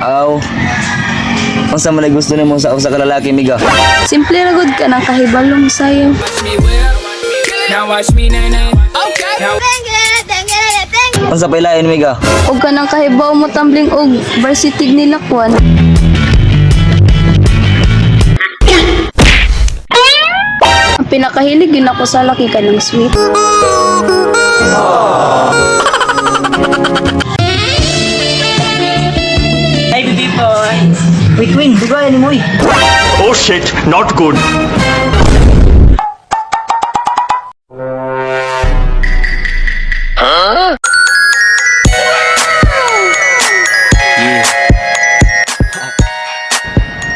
Aw. Unsa man ay gusto nimo sa usa ka lalaki, miga? Simple ra gud ka nang kahibalong sayo. Now watch me nay nay. Okay. Now Unsa pa ilain, miga? Og ka nang kahibaw mo tambling og varsity ni Lakwan. Ang pinakahilig yun ako sa laki ka ng sweet. Hey, baby boy. Wait, wait, di ba yan mo eh? Oh shit, not good.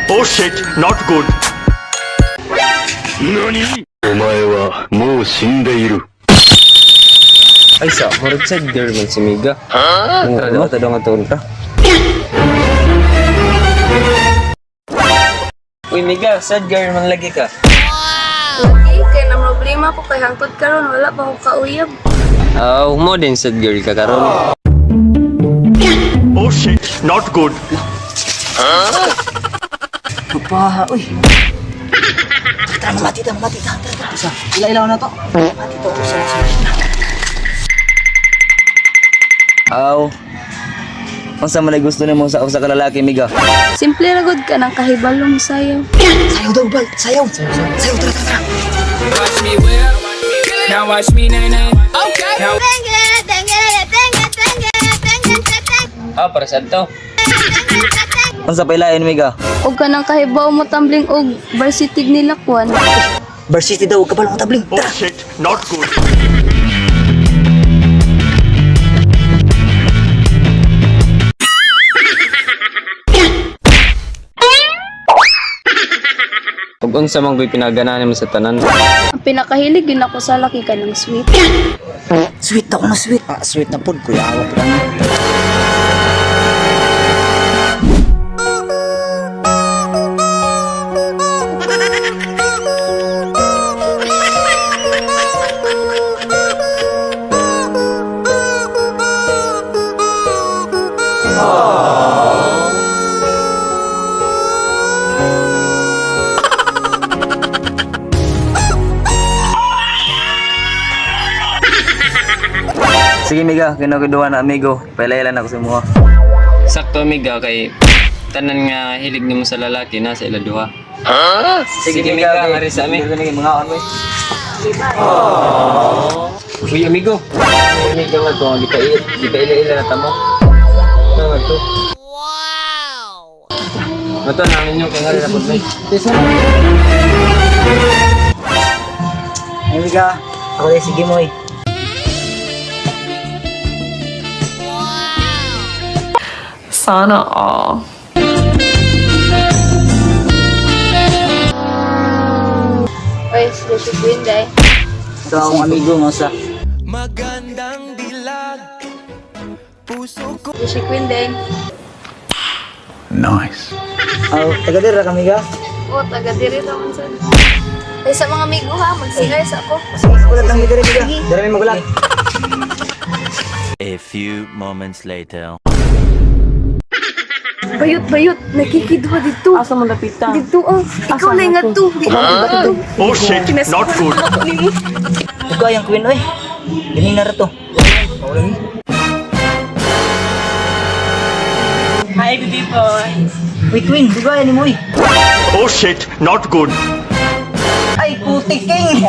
Oh shit, not good. お前はもう死んでいる。 Ay, sa, murag sad girl man si Miga. Oo, tadong nga tuon ka. Uy, Miga, sad girl man lagi ka. Lagi, kaya na problema ko kay hangtod karon wala pa ko kauyab. Aw, mo din sad girl ka karon. Oh shit, not good. Paha, uy. Mati. Isa, ilaw na to. Mati to, isa. Aw. Unsa man ay gusto nimo sa usa ka lalaki, miga? Simple ra gud ka nang kahibalong sayo. Sayaw daw, bal. Sayaw. Sayaw, tara. watch me whip. Now watch me nay nay. Okay. Now Ah, para sa to. Unsa pa ilain, miga? Og ka nang kahibaw mo tambling og varsity ni Lakwan. Varsity daw, kabalo mo tabling. Oh shit, not good. Ug unsa man ko'y pinaganahan mo sa tanan? Ang pinakahilig yun ako sa laki ka ng sweet. Sweet ako na sweet. Ah, sweet na pod, kuya. Awa pa lang. Sige, miga, kinukuduha na amigo. Pailaylan ako sa mga. Sakto amiga kay tanan nga hilig nimo sa lalaki na sa ila duha. Sige, Sige, miga, mari sa amin. Sige, mga on mo. Uy amigo. Miga nga to, di pa ila na tamo. Nga to. Mato namin nyo kay ngari na pud may. Ay, miga. Ako din, sige mo eh. Sana all. Oy, sila si Quinday. Ito akong amigo mo sa. magandang dilag. Puso ko. Sila si Quinday. Aw, taga-dira ka, miga. O, taga diri naman sa. Ay, sa mga amigo ha, mag-singay sa ako. Sige, kulat lang diri, miga. Dira may magulat. A few moments later. Bayot, nakikidwa dito. Asa mo lapitan? Dito ah. Ikaw na nga to. Oh shit, not good. Ikaw yung queen, oy. Galing na to. Hi, baby boy. Wait, queen, di ba yan mo eh? Oh shit, not good. Ay, putik king!